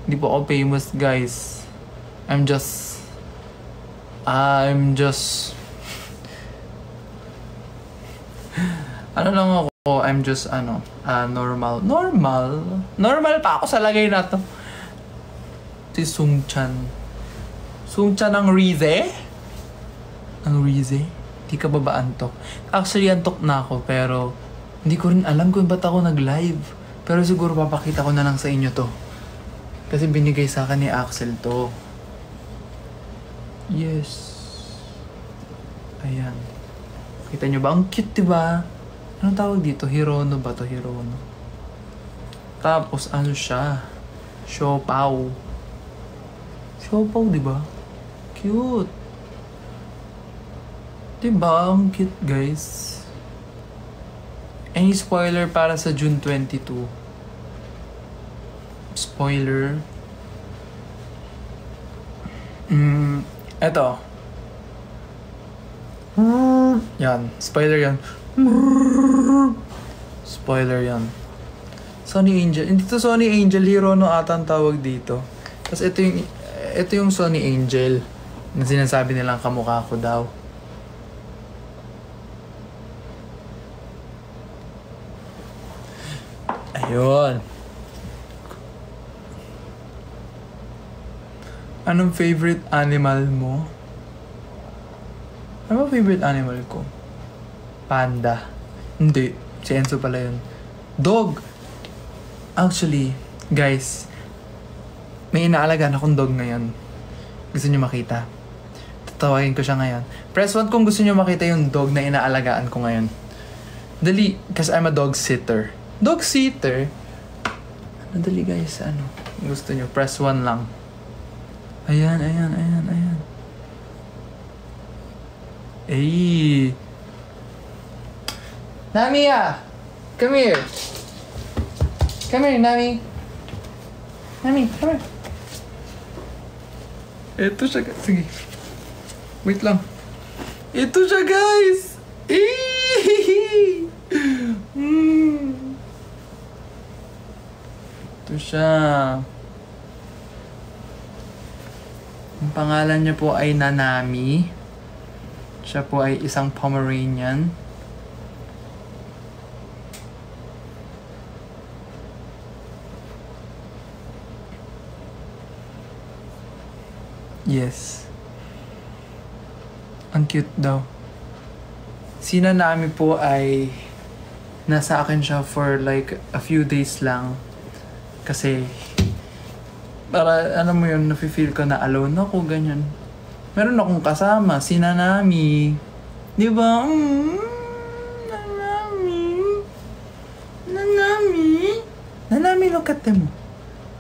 Hindi po ako famous, guys. I'm just ano lang ako, I'm just normal pa ako sa lagay na to. Si Sungchan ng Rize? Ang Rize? Di ka ba antok? Actually, antok na ako, pero hindi ko rin alam kung ba't ako nag-live. Pero siguro papakita ko na lang sa inyo to. Kasi binigay sa akin ni Axel to. Yes. Ayan. Kita nyo ba? Ang cute, diba? Anong tawag dito? Hirono ba to? Hirono. Tapos, ano siya? Siopaw. Siopaw, diba? Cute. Diba? Ang cute, guys. Any spoiler para sa June 22? Spoiler. Eto. Yan. Spoiler yan. Spoiler yan. Sonny Angel. Hindi to Sonny Angel. Hirono ata ang tawag dito. Tapos ito yung Sonny Angel. Na sinasabi nilang kamukha ko daw. Ayun. Anong favorite animal mo? Ano ba favorite animal ko? Panda. Hindi. Si Enzo pala yun. Dog! Actually, guys, may inaalagaan akong dog ngayon. Gusto nyo makita? Tatawagin ko siya ngayon. Press 1 kung gusto nyo makita yung dog na inaalagaan ko ngayon. Dali, kasi I'm a dog sitter. Dog sitter? Dali guys, ano? Gusto nyo, press 1 lang. Ayan. Ay. Namiya! Come here! Come here, Nami! Nami, come here! Ito siya, sige. Wait lang. Ito siya, guys! Ito siya. Ang pangalan niya po ay Nanami. Siya po ay isang Pomeranian. Yes. Ang cute daw. Si Nanami po ay nasa akin siya for like a few days lang. Kasi para, ano mo yun, nafe-feel ko na alone ako, ganyan. Meron akong kasama, si Nanami. Di ba? Nanami, look at them.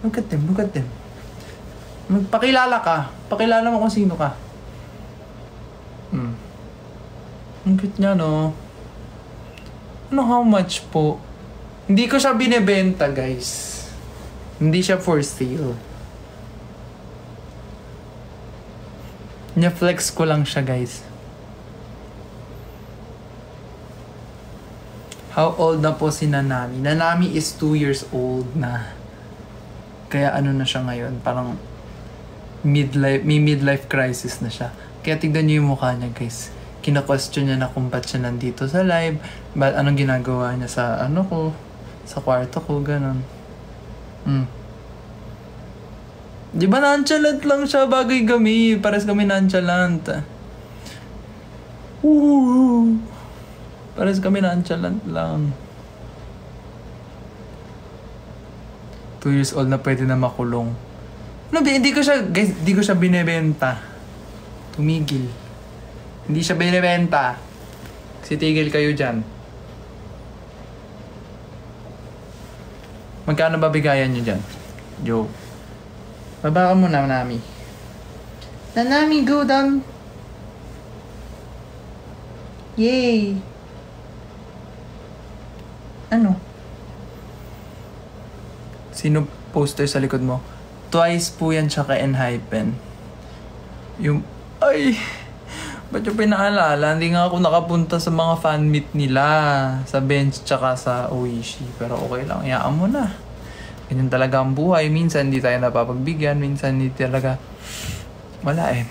Look at them. Magpakilala ka. Pakilala mo kung sino ka. Ang cute niya, no? Ano, how much po? Hindi ko siya binibenta, guys. Hindi siya for sale. Nya-flex ko lang siya, guys. How old na po si Nanami? Nanami is 2 years old na. Kaya ano na siya ngayon? Parang midlife crisis na siya. Kaya tignan niyo yung mukha niya, guys. Kina-question niya na kung ba't siya nandito sa live. Ba't anong ginagawa niya sa sa kwarto ko, ganun. Di ba nonchalant lang siya bagay kami? Pares kami nonchalant. Pares kami nonchalant lang. 2 years old na pwede na makulong. No, hindi ko siya binebenta. Tumigil. Hindi siya binebenta. Kasi tigil kayo dyan. Magkano ba bigayan nyo dyan? Joe. Baba ka muna, Nanami. Nanami, go down. Yay! Ano? Sino poster sa likod mo? Twice po yan tsaka Enhypen. Yung... Ay! Ba't yung pinaalala? Hindi nga ako nakapunta sa mga fan meet nila. Sa bench tsaka sa Oishi. Pero okay lang. Iyaan mo na. Ganyan talaga ang buhay. Minsan hindi tayo napapagbigyan. Minsan hindi talaga... Wala eh.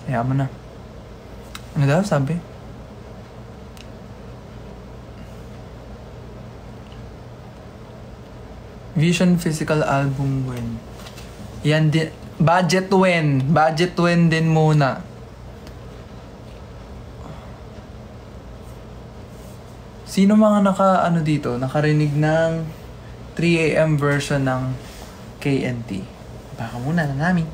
Kaya mo na. Ano daw sabi? Vision physical album when? Yan din. Budget when. Budget when din muna. Sino mga ano dito? Nakarinig ng 3 AM version ng KNT? Baka muna na namin.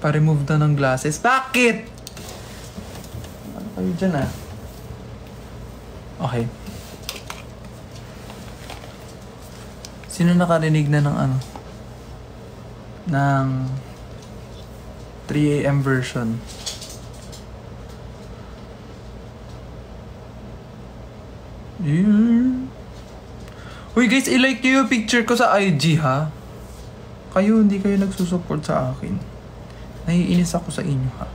Pa-remove na ng glasses. Bakit? Ano kayo dyan ah? Okay. Sino nakarinig na ng ano? Ng 3 AM version? Yeah. Uy guys, i-like nyo yung picture ko sa IG ha. Kayo, hindi kayo nagsusupport sa akin. Naiinis ako sa inyo ha.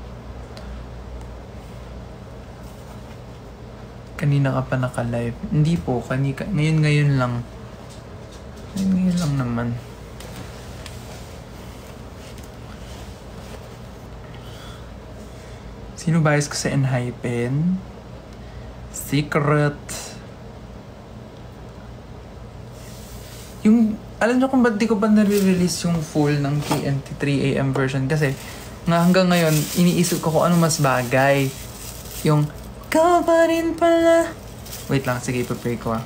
Kanina ka pa naka-live. Hindi po, ngayon lang. Ngayon lang naman. Sino bias ko sa Enhypen? Secret. Alam nyo kung ba't di ko pa nare-release yung full ng KNT 3 AM version? Kasi nga hanggang ngayon, iniisip ko kung ano mas bagay. Yung, ikaw pa rin pala. Wait lang, sige, ipaplay ko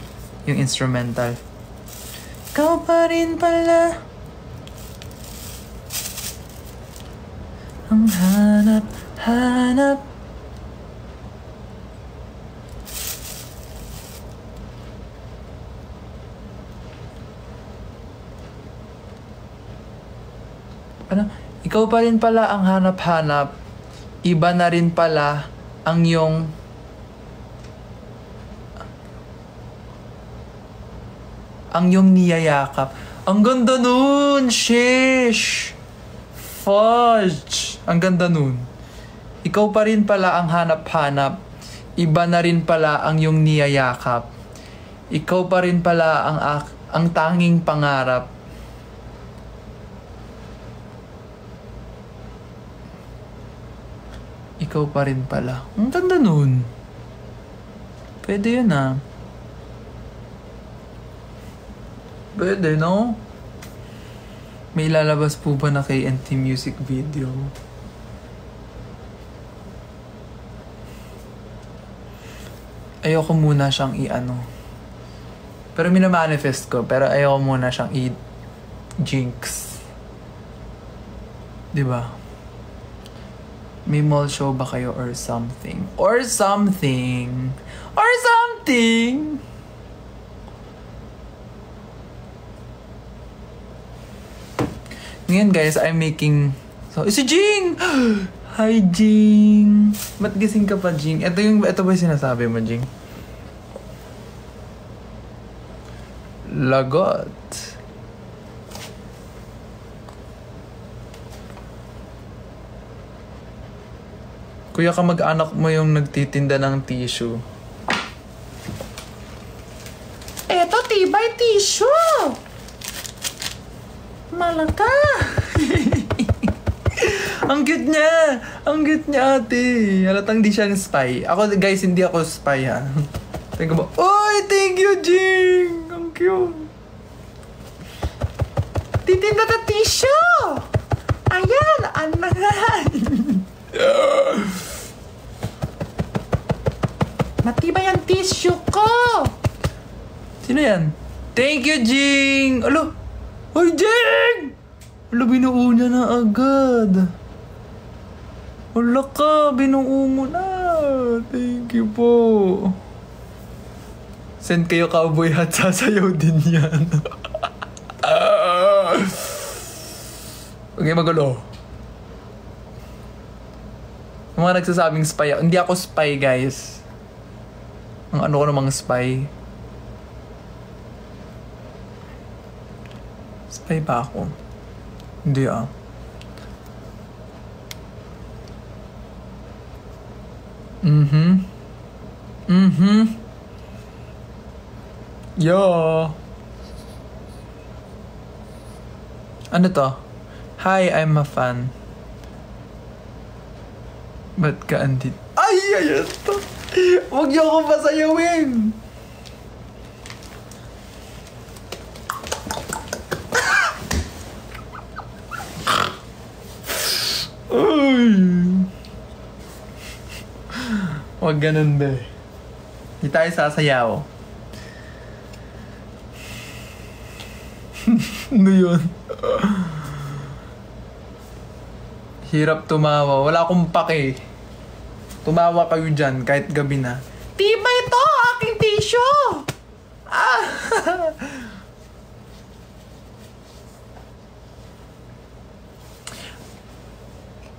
yung instrumental. Ikaw pa rin pala. Ang hanap. Ano? Ikaw pa rin pala ang hanap-hanap. Iba na rin pala ang iyong niyayakap. Ang ganda nun! Sheesh! Fudge! Ang ganda nun. Ikaw pa rin pala ang hanap-hanap. Iba na rin pala ang iyong niyayakap. Ikaw pa rin pala ang tanging pangarap. Ikaw pa rin pala. Ang ganda nun. Pwede yun ah. Pwede, no? May ilalabas po ba na KNT music video? Ayoko muna siyang i-ano. Pero minamanifest ko. Pero ayoko muna siyang i-jinx. Diba? May mall show ba kayo or something? Or something! Or something! Ngayon guys, I'm making... So, si Jing! Hi, Jing! Ba't gising ka pa, Jing? Ito ba yung sinasabi mo, Jing? Lagot. Kuya, kamag-anak mo yung nagtitinda ng tissue. Eto, tibay tissue! Malaka! Ang cute niya! Ang cute niya, ate. Halatang di siyang spy. Ako, guys, hindi ako spy, ha? Thank you ba? Oy, thank you, Jing! Ang cute. Titinda na tissue! Ayan! Anahan! Matibay ang tissue ko! Sino yan? Thank you, Jing! Alo! Ay, Jing! Alo, binuo niya na agad. Wala ka, binuo mo na. Thank you po. Send kayo cowboy hat, sasayaw din yan. Okay, magulo. Mga nagsasabing spy. Hindi ako spy, guys. Ang ano ko namang spy. Spy ba ako? Hindi ah. Yeah. Ano to? Hi, I'm a fan. Ba't ka andit? Ay, ayan to. Huwag niyo akong pasayawin. Ay. Huwag ganun be. Hindi tayo sasayaw. Ano yun? Hirap tumawa. Wala akong pake. Tumawa kayo dyan kahit gabi na. Tiba ito! Aking tissue! Ah!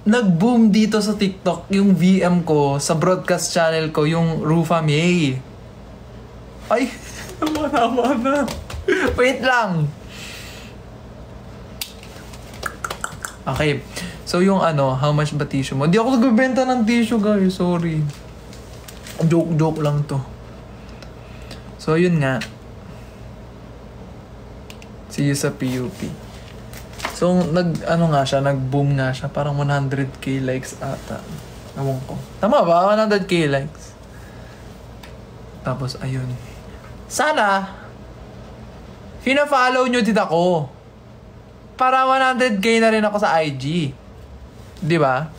Nag-boom dito sa TikTok yung VM ko sa broadcast channel ko, yung Rufa May. Ay! Naman na. Wait lang! Okay. So yung how much ba tissue mo? Hindi ako nagbebenta ng tissue guys, sorry. Joke lang to. So yun nga. See you sa PUP. So nag-boom nga siya. Parang 100k likes ata. Ewan ko. Tama ba? 100k likes. Tapos ayun. Sana fina-follow nyo din ako. Para 100k na rin ako sa IG. Di ba?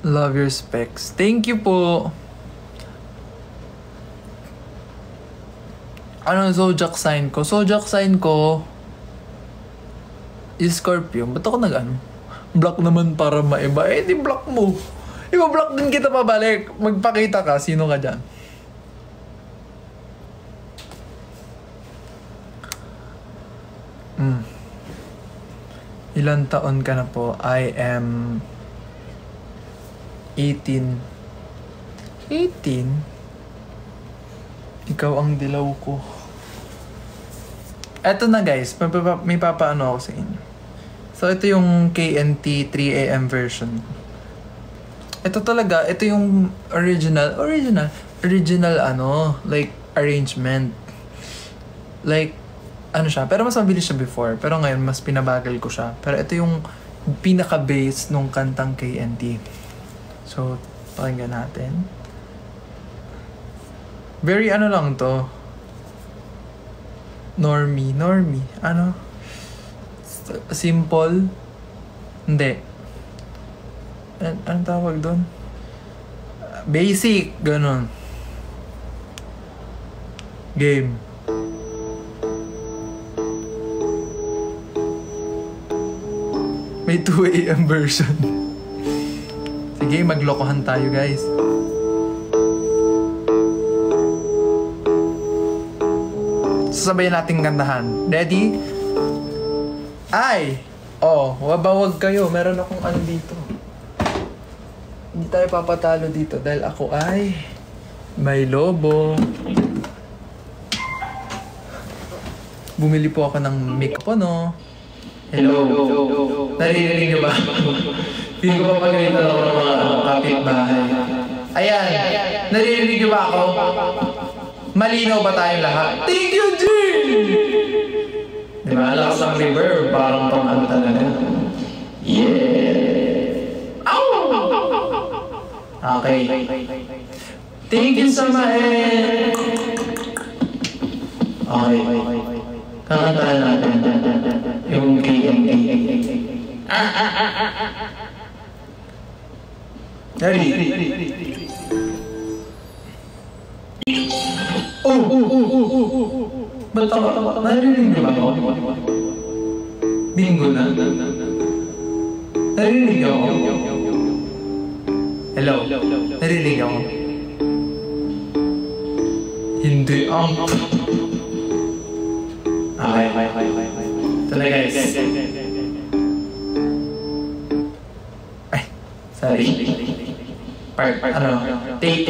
Love your specs. Thank you po. Ano zodiac sign ko? Zodiac sign ko is Scorpio. Ba't ako block naman para maiba? Eh, di block mo. Iba-block din kita pabalik. Magpakita ka. Sino ka dyan? Ilan taon ka na po? I am 18. 18? Ikaw ang dilaw ko. Eto na guys, may papaano ako sa inyo. So ito yung KNT 3am version. Ito talaga, ito yung original like arrangement. Like siya, pero mas mabilis siya before. Pero ngayon mas pinabagal ko siya. Pero ito yung pinaka-base nung kantang KNT. So, pakinggan natin. Very lang to. Normie. Simple. Hindi. Anong tawag doon? Basic. Ganon. Game. May 2am version. Sige, maglokohan tayo guys. Sasabayan natin kantahan. Ready? Ay! Wag kayo. Meron akong dito. Hindi tayo papatalo dito dahil ako ay may lobo. Bumili po ako ng mic-phone, Hello. Naririnig niyo ba? Hindi ko pa pagkakita ako ng mga kapitbahay. Ayan. Naririnig niyo ba ako? Malinaw ba tayong lahat? Thank you, G! Diba? Lakas ang reverb. Parang pang talaga. Yeah! Ow! Okay. Thank you so much. Okay. Kakantahan natin yung KNT. Ready? Ba't ako? Narinig niyo ba ako? Bingo na. Narinig niyo ako? Hello? Narinig ako? Hindi ang... Okay. Ito na guys. Ay, sorry. Take.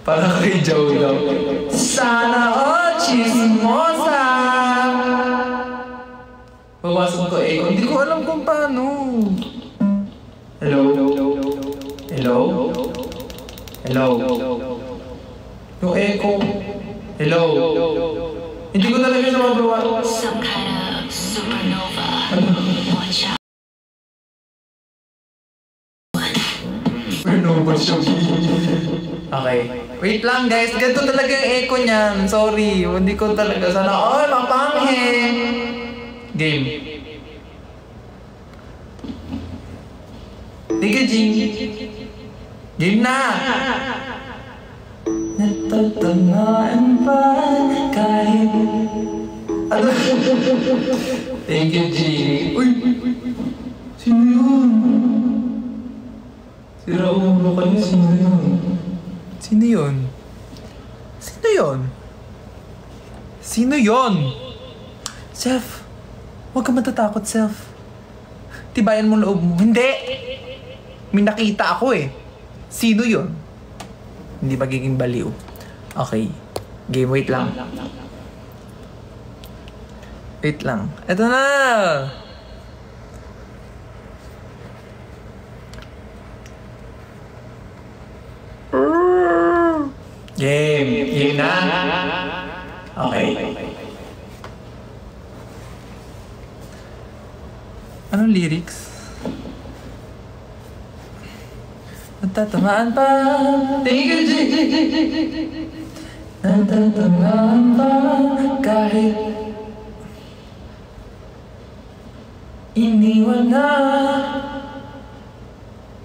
Parang kay Joe daw. Sana chismosa! Bawasan ko echo. Hindi ko alam kung paano. Hello? Hello? Hello? Yung echo. Hello? Hindi ko talaga siya magawa. Some kind of supernova. Watch out. Supernova siya. Okay. Wait lang guys. Ganito talaga yung echo niyan. Sorry. Hindi ko talaga sana. Oh, mapanghin. Game. Tiga, Jing. Game na! Natatamaan pa kahit... Ano? Thank you, Jing. Uy! Sino yun? Sira ulo ka niya. Sino yun? Sino yun? Sino yun? Sino yun? Self! Huwag ka matatakot, Self. Tibayan mo loob mo. Hindi! May nakita ako eh. Sino yun? Hindi magiging baliw. Okay. Game, wait lang. Wait lang. Eto na! Game. Game na? Okay. Anong lyrics? Natatamaan pa. Thank you, G. Natatamaan pa kahit iniwan na.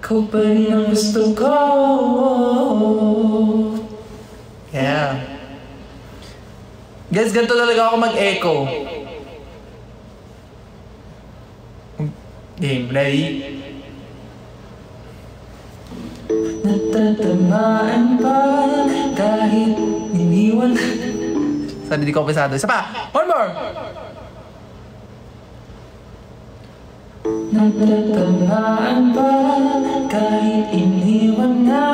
Ikaw pa rin ang gusto ko. Yeah. Guys, ganito talaga ako mag-echo. Game, ready? Natatamaan pa kahit iniwan. Sorry, di ko pisado. Isa pa! One more! Natatamaan pa kahit iniwan na.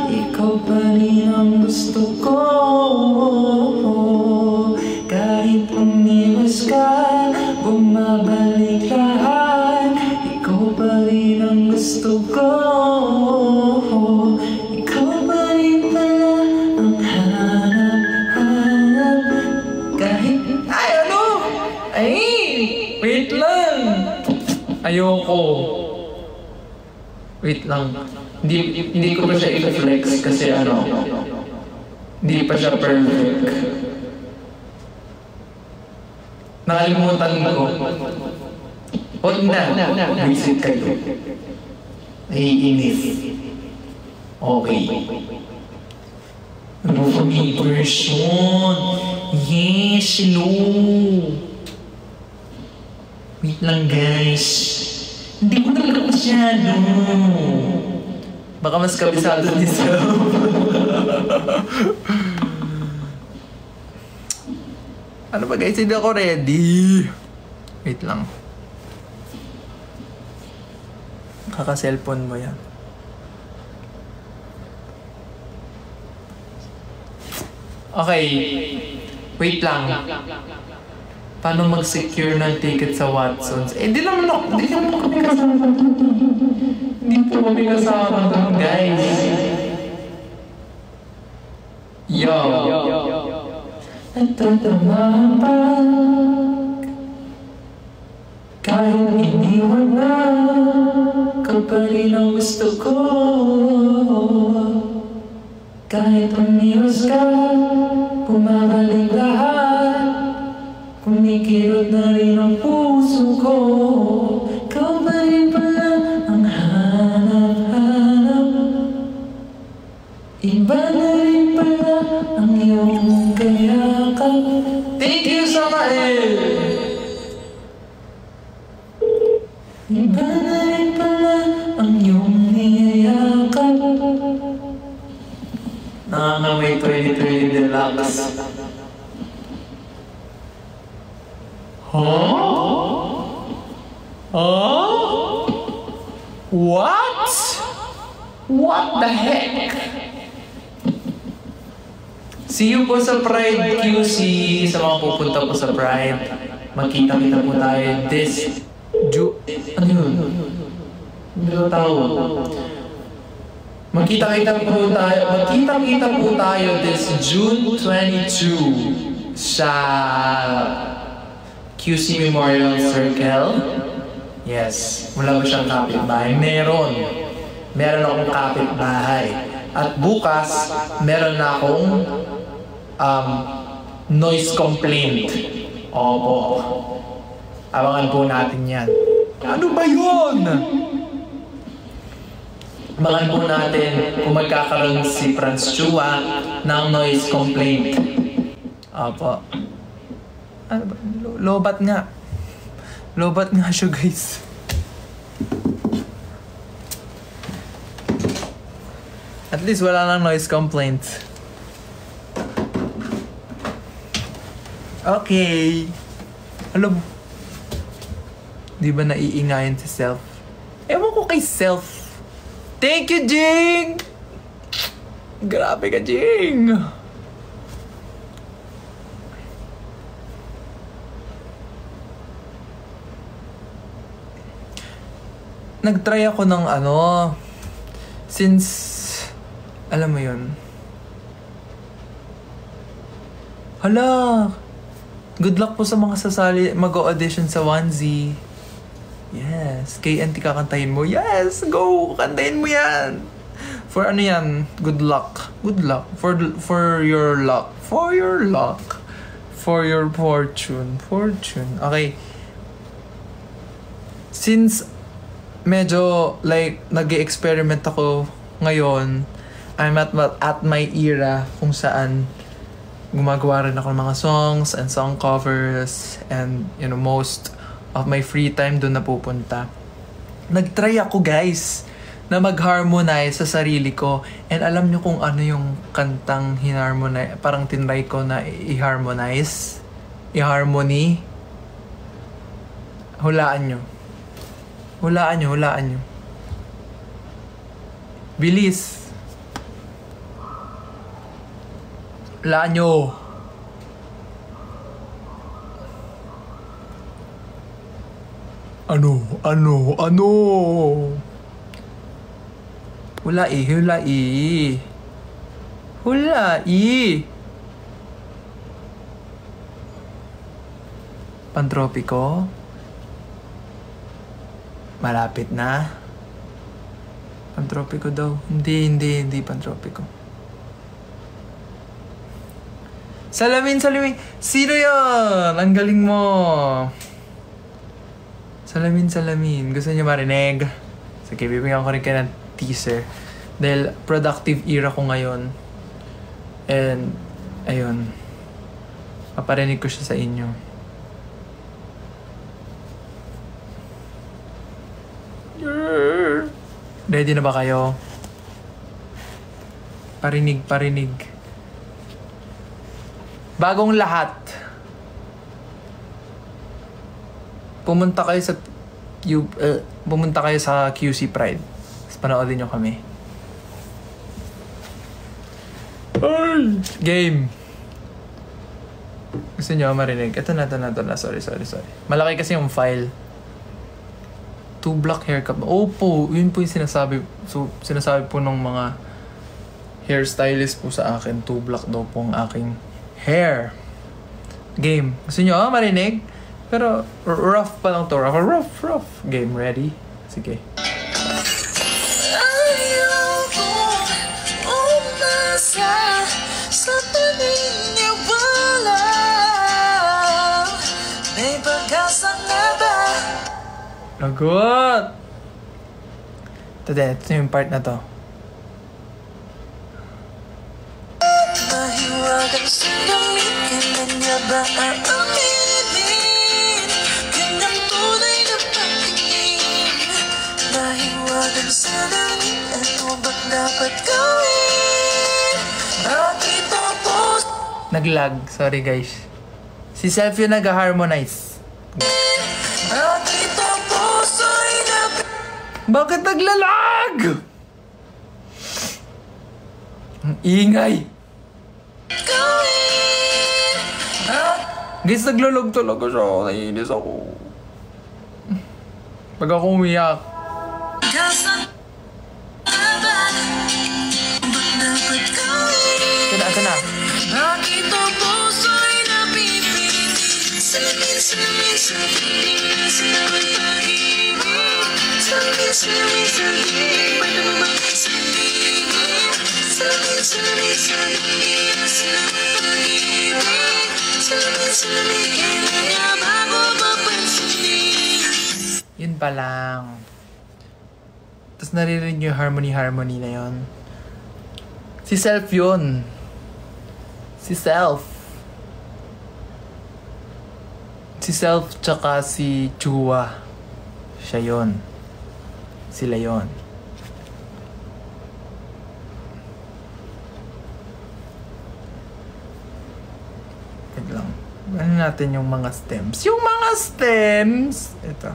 Ikaw pa rin ang gusto ko. Kahit umiwas ka, bumabalik lahat. Ikaw pa rin ang gusto ko. Ikaw pa rin pala ang hanap-hanap. Kahit... Ay, ano? Ay! Wait lang! Ayoko. Wait lang. Hindi ko pa siya i-flex kasi ano, hindi pa siya perfect. Nakalimutan ko. Huwag na. Visit kayo. Naiinis. Okay. Ano pa may version? Yes, hello. Wait lang guys. Hindi ko talaga masyado. Baka mas kabisado ni Sam. Ano ba guys? Hindi ako ready. Wait lang. Kaka-cellphone mo yan. Okay. Wait lang. Paano mag-secure ng ticket sa Watsons? Eh, di naman kami kasama. Hindi po kami kasama doon, guys. Yo. Natatamaan pa kahit iniwan na. Ikaw pa rin ang gusto ko. Kahit umiwas ka, bumabalik lahat. Kumikirot na rin ang puso ko. Ikaw pa rin pala ang hanap-hanap. Iba na rin pala ang iyong kayakap. Thank you, Samael! Iba na rin pala ang iyong niyayakap. Nangangamay 2020 Deluxe. Huh? Huh? What? What the heck? See you po sa Pride QC. Sa mga pupunta po sa Pride. Magkita-kita po tayo ano yun? Hindi ko tawag. Magkita-kita po tayo this June 22 sa QC Memorial Circle. Yes. Wala ba siyang kapitbahay? Meron akong kapitbahay. At bukas, meron na akong noise complaint. Opo. Abangan po natin yan. Ano ba yun? Abangan po natin kung magkakaroon si Franz Chua ng noise complaint. Opo. Ano ba? Lobat nga. Lobat nga siya, guys. At least wala lang noise complaint. Okay. Alam mo, di ba naiingayan si Self? Ewan ko kay Self. Thank you, Jing! Grabe ka, Jing! Nag-try ako ng since, alam mo yun. Hala! Good luck po sa mga sasali, mag-audition sa 1Z. Yes, KNT kakantahin mo. Yes, go! Kantahin mo yan! For ano yan? Good luck. Good luck. For your luck. For your luck. For your fortune. Fortune. Okay. Since medyo like nag-experiment ako ngayon, I'm at my era kung saan gumagawa rin ako ng mga songs and song covers and most of my free time doon napupunta. Nag-try ako, guys, na mag-harmonize sa sarili ko, and alam nyo kung ano yung kantang hinarmonize, parang tinry ko na i-harmonize, i-harmony. Hulaan nyo. Bilis. Hulaan nyo. Ano? Hulai. Pantropiko. Malapit na. Pantropiko daw. Hindi pantropiko. Salamin. Sino yun? Ang galing mo. Salamin. Gusto niyo marinig? Sige, bibigyan ko rin kayo ng teaser. Dahil productive era ko ngayon. And, ayun. Paparinig ko siya sa inyo. Ready na ba kayo? Parinig. Bagong lahat. Pumunta kayo sa QC Pride. Tapos panoodin nyo kami. Ay! Game! Gusto nyo marinig? Ito na. Sorry. Malaki kasi yung file. 2 block haircut. Opo, yun po yung sinasabi. So, sinasabi po ng mga hairstylist po sa akin. 2 block daw po ang aking hair. Game. Gusto nyo marinig? Pero rough pa lang to. Rough. Game, ready? Sige. Lagot! Ito yung part na to. Mahiwagang sinamit ka na niya ba aaminin? Kanyang tunay na pagtingin. Mahiwagang sinamit, ano ba't dapat gawin? Bakit tapos? Naglag, sorry guys. Si Self yung nag-harmonize. Bakit naglalag? Ang ingay. Guys, naglulog talaga siya. Naiinis ako. Pag ako umiyak. Ito na. Bakit ang puso'y napipilit? Salamin sa piling sa pag-ibig. Salamin, paano mo magsasabihin? Salamin sa piling sa pag-ibig. Salamin, kailangan bago mapansinin. Yun pa lang. Tapos naririnig yung harmony na yun. Si Self yun. Si Self tsaka si Chua. Siya yun. Sila yun. Wait lang. Ano natin yung mga stems? Yung mga stems! Ito.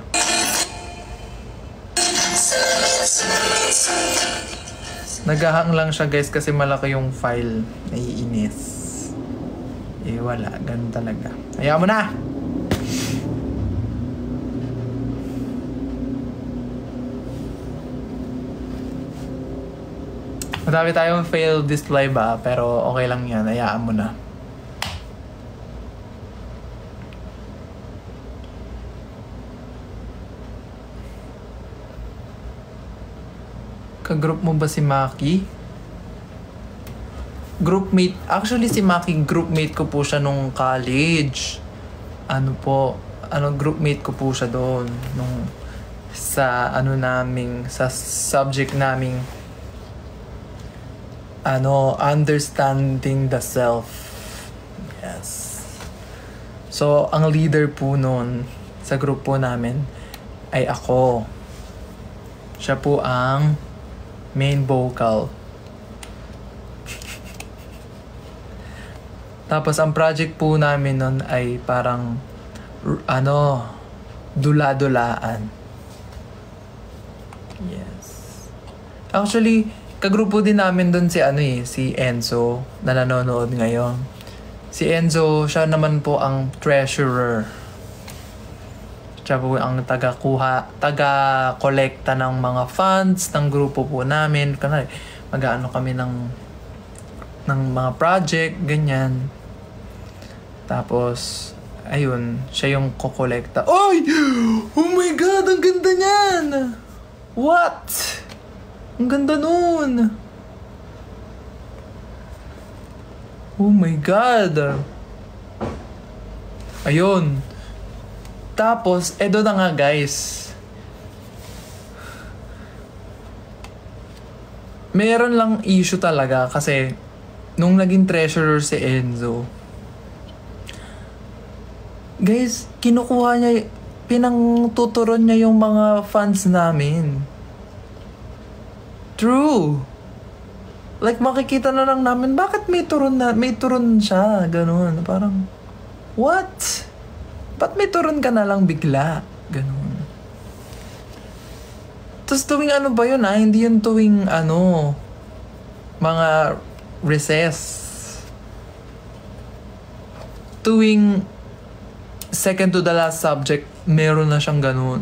Naghahang lang siya guys kasi malaki yung file. Naiinis. Eh wala, ganun talaga. Hayaan mo na! Madami tayong failed display ba? Pero okay lang yan. Hayaan mo na. Ka-group mo ba si Maki? Groupmate. Actually, si Maki, groupmate ko po siya nung college. Groupmate ko po siya doon. Sa subject naming, understanding the self. Yes. So, ang leader po noon sa group po namin ay ako. Siya po ang main vocal. Tapos ang project po namin nun ay parang dula-dulaan. Yes. Actually, kagrupo din namin dun si Enzo na nanonood ngayon. Si Enzo, siya naman po ang treasurer. Siya po ang taga-kolekta ng mga funds ng grupo po namin. Mag-ano kami ng mga project, ganyan. Tapos, ayun, siya yung kukolekta. Oy! Oh my God! Ang ganda niyan! What? Ang ganda nun! Oh my God! Ayun. Tapos, edo na nga guys. Meron lang issue talaga kasi nung naging treasurer si Enzo, guys, kinukuha niya, pinangtuturon niya yung mga fans namin. True. Like, makikita na lang namin, bakit may turon siya, ganun. Parang, what? Ba't may turon ka na lang bigla? Ganun. Tapos tuwing ano ba yun Hindi yun tuwing mga recess. Tuwing second to the last subject, meron na siyang ganun.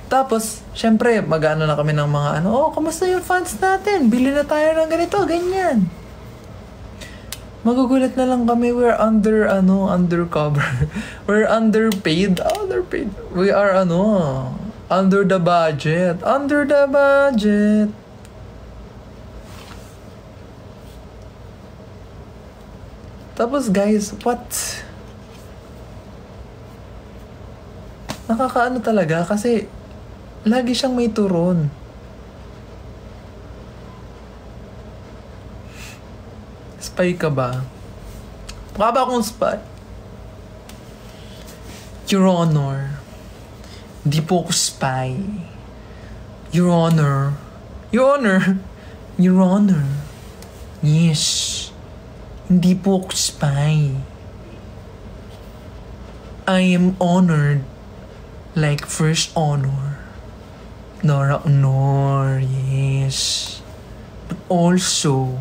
Tapos, syempre, mag-ano na kami ng mga kamusta yung fans natin? Bili na tayo ng ganito, ganyan. Magugulat na lang kami, we're undercover. We're underpaid. We are under the budget. Under the budget. Tapos guys, what? Nakakaano talaga kasi lagi siyang may turon. Spy ka ba? Mukha ba akong spy? Your Honor, hindi po ako spy. Your Honor. Your Honor. Your Honor. Yes. Hindi po ako spy. I am honored like first honor. Nora Honor, yes. But also,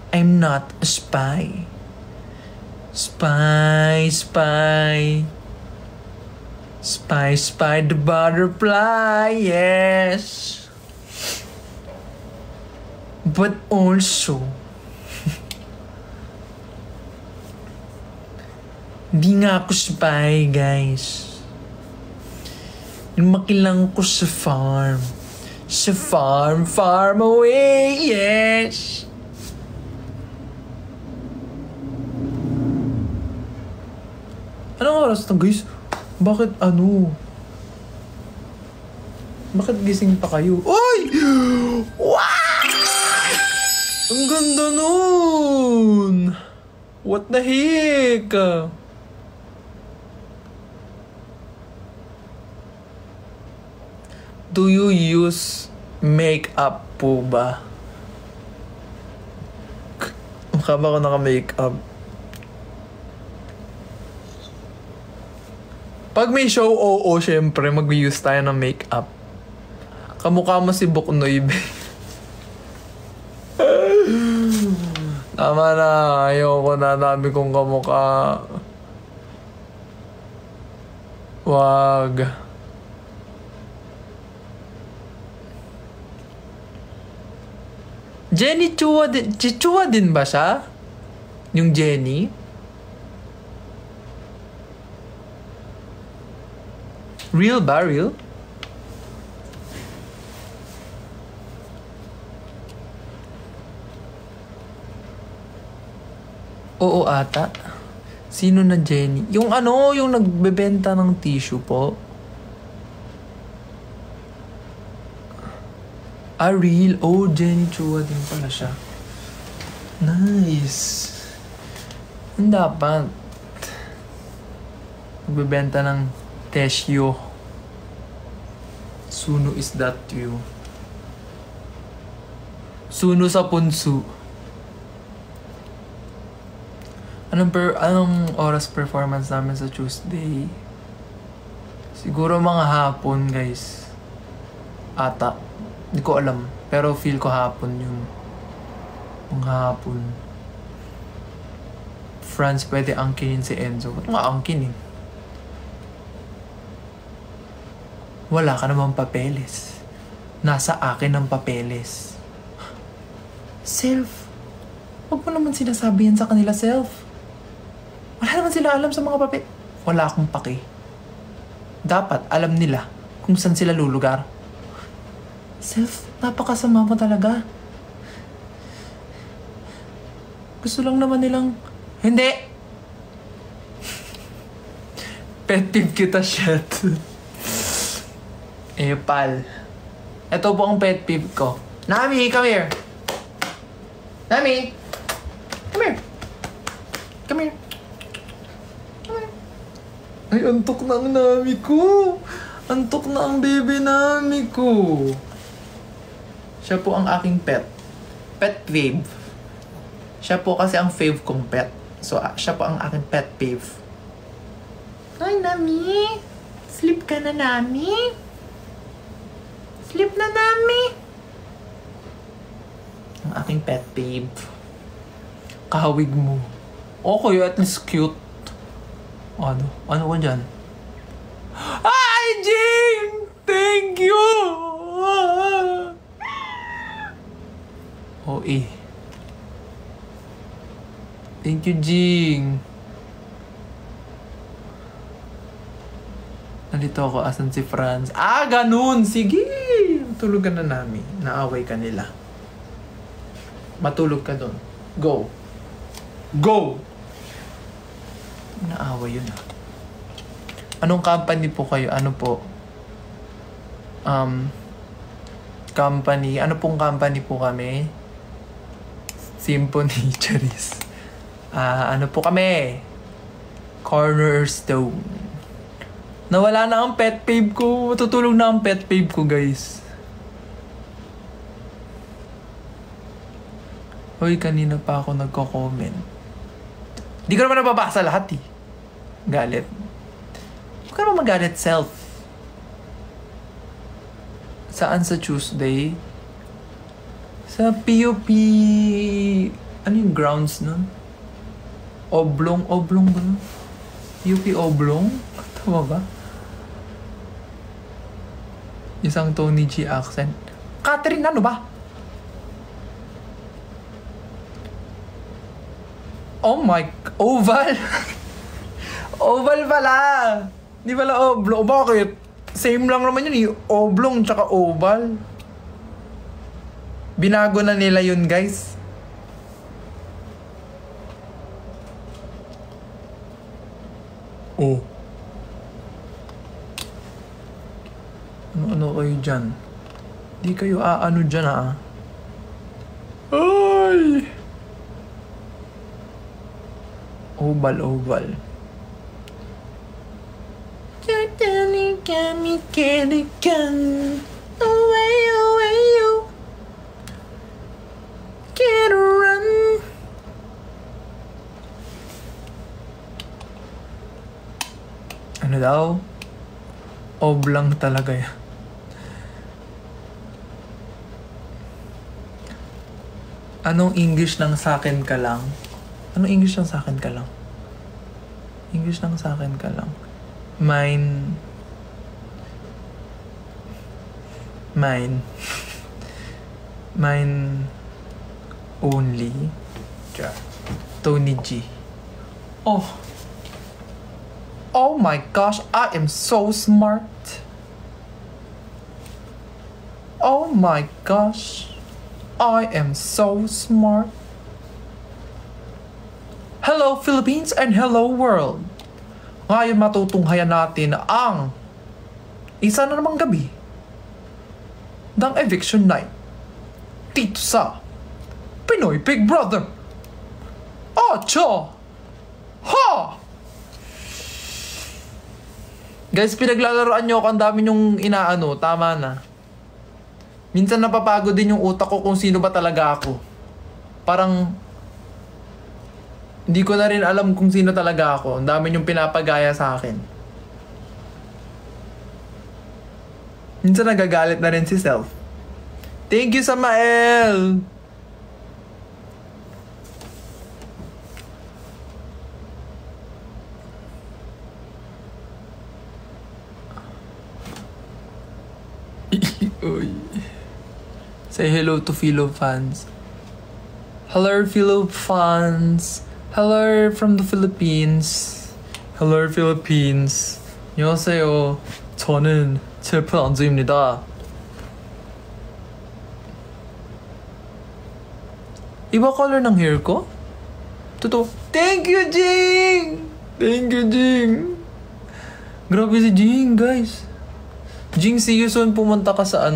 I'm not a spy. Spy, spy. Spy, spy the butterfly, yes. But also, di nga ako spy, guys. Lumaki lang ko sa farm. Sa farm, farm away, yes. Anong oras na, guys? Bakit ano? Bakit gising pa kayo? Oy! Wow! Ang ganda nun! What the heck? Do you use makeup po ba? Mukha ba ako naka-makeup? Pag may show, oo, syempre, mag-use tayo ng makeup. Kamukha mo si Buknoy, be. Tama na, ayoko na, dami kong kamukha. Wag. Jenny Chua din. Chua din ba siya? Yung Jenny? Real ba? Real? Oo ata. Sino na Jenny? Yung ano, yung nagbebenta ng tissue po. Ah, real? Oh, Jenny Chua din pala siya. Nice. Ang dapat. Nagbebenta ng tissue. Suno is that you? Suno sa punso. Anong oras performance namin sa Tuesday? Siguro mga hapon, guys. Ata. Hindi ko alam. Pero feel ko hapon yun. Mga hapon. France, pwede angkinin si Enzo. Ba't nga angkinin? Wala ka namang papeles. Nasa akin ang papeles. Self. Huwag mo naman sinasabi yan sa kanila, self. Wala naman sila alam sa mga papel. Wala akong pake. Dapat alam nila kung saan sila lulugar. Self, napakasama mo talaga. Gusto lang naman nilang... Hindi! Pet peeve kita, shit. Pal. Ito po ang pet peeve ko. Nami, come here. Nami! Come here. Come here. Ay, antok na ang Nami ko. Antok na ang baby Nami ko. Siya po ang aking pet. Pet fave. Siya po kasi ang fave kong pet. So, siya po ang aking pet fave. Ay, Nami. Sleep ka na, Nami. Sleep na, Nami. Ang aking pet fave. Kahawig mo. Okay, at least cute. Ano? Ano ko dyan? Ay, Jing! Thank you! Thank you, Jing. Nalito ako, asan si Franz? Ah, ganun! Sige! Tulugan na namin. Naaway ka nila. Matulog ka doon. Go! Go! Naaway yun ah. Anong company po kayo? Ano po? Company. Ano pong company po kami? Symphony Charis. Ano po kami? Cornerstone. Nawala na ang pet peeve ko. Matutulog na ang pet peeve ko, guys. Hoy, kanina pa ako nagko-comment. Di ko naman nababasa lahat eh. Galit. Huwag ka naman magalit, self. Saan sa Tuesday? Sa POP... Ano yung grounds nun? Oblong ba? UP Oblong? Tama ba? Isang Tony G accent. Catherine, ano ba? Oh my... Oval! Oval pala! Di pala oblong. Bakit? Same lang naman yun eh. Oblong tsaka oval. Binago na nila yun, guys. Oh. Ano kayo dyan? Di kayo ano dyan ah. Ay! Oval. Totally got me getting away, you can't run. Ano daw? Oblang talaga yan. Anong English ng sakin ka lang? Anong English ng sakin ka lang? English ng sakin ka lang. Mine only. Tony G. Oh my gosh, I am so smart. Oh my gosh, I am so smart. Hello Philippines and hello world. Ngayon matutunghayan natin ang isa na namang gabi ng eviction night dito sa Pinoy Big Brother 8. Ha! Guys, pinaglalaroan nyo ako, ang dami nyong inaano, tama na. Minsan napapagod din yung utak ko kung sino ba talaga ako. Parang hindi ko na rin alam kung sino talaga ako. Ang dami nyong pinapagaya sa akin. Minsan nagagalit na rin si Self. Thank you, Samael! Say hello to Philo fans. Hello Philo fans. Hello from the Philippines. Hello Philippines. 안녕하세요. 저는 칠푼 안주입니다. Iba color ng hair ko? Totoo. Thank you, Jing! Thank you, Jing! Grabe si Jing, guys. Jing, see you soon. Pumunta ka sa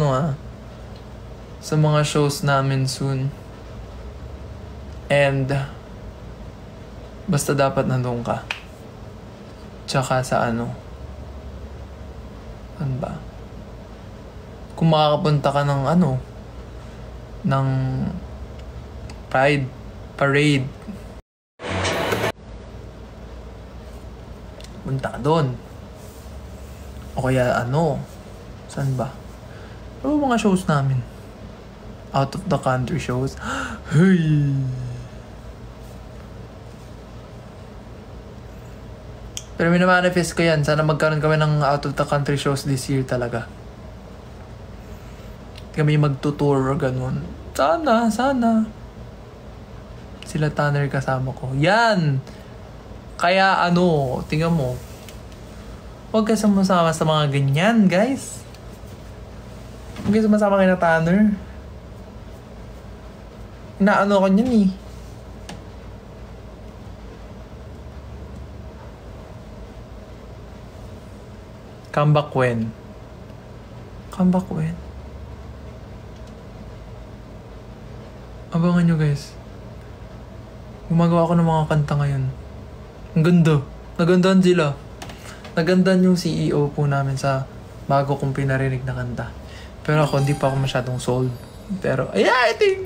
sa mga shows namin soon. And basta dapat nandun ka. Tsaka sa ano ba? Kung makakapunta ka ng ng Pride Parade, punta ka doon. O kaya saan ba? Ano mga shows namin? Out of the country shows. Hey! Pero minamanifest ko yan. Sana magkaroon kami ng out of the country shows this year talaga. Kami magtutour o ganun. Sana. Sila Tanner kasama ko. Yan! Kaya tingnan mo. Huwag kayo sumasama sa mga ganyan, guys. Huwag kayo sumasama kay na Tanner. Inaano ko niyan eh. Comeback when? Abangan nyo, guys. Gumagawa ako ng mga kanta ngayon. Ang ganda. Nagandaan sila. Nagandaan yung CEO po namin sa bago kong pinarinig na kanta. Pero ako, hindi pa ako masyadong sold. Pero, I think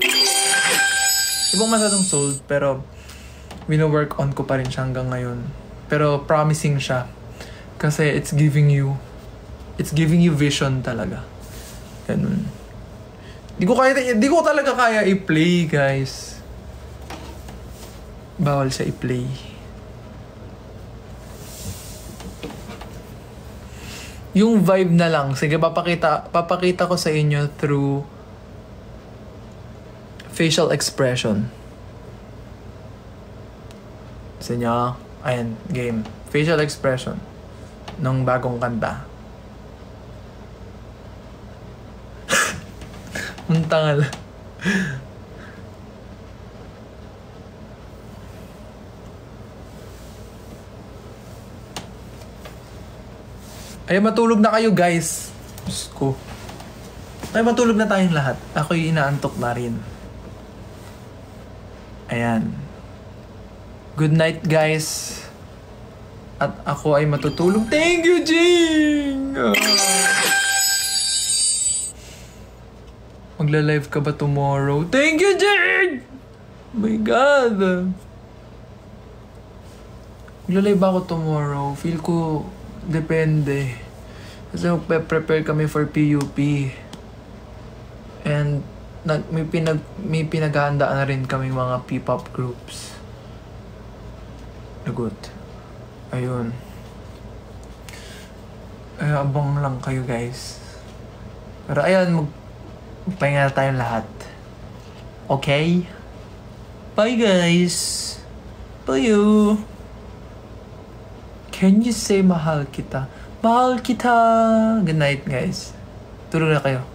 ibang masyadong sold, pero wino-work on ko pa rin siya hanggang ngayon. Pero promising siya. Kasi it's giving you vision talaga. Ganun. Di ko talaga kaya i-play, guys. Bawal siya i-play. Yung vibe na lang. Sige, papakita ko sa inyo through facial expression. Sa inyo, ayan, game. Facial expression ng bagong kanta. Ang tangal. Ay, matulog na kayo, guys. Diyos ko. Ay, matulog na tayong lahat. Ako'y inaantok na rin. Ayan. Good night, guys. At ako ay matutulog. Thank you, Jing! Magla-live ka ba tomorrow? Thank you, Jing! Oh my God. Magla-live ako tomorrow. Feel ko depende. Kasi magpe-prepare kami for PUP. And may pinaghahandaan na rin kaming mga P-pop groups. Lagot. Ayun. Ay, abang lang kayo, guys. Pero ayan, magpahinga na tayong lahat. Okay? Bye, guys. Bye, you. Can you say mahal kita? Mahal kita! Good night, guys. Tulog na kayo.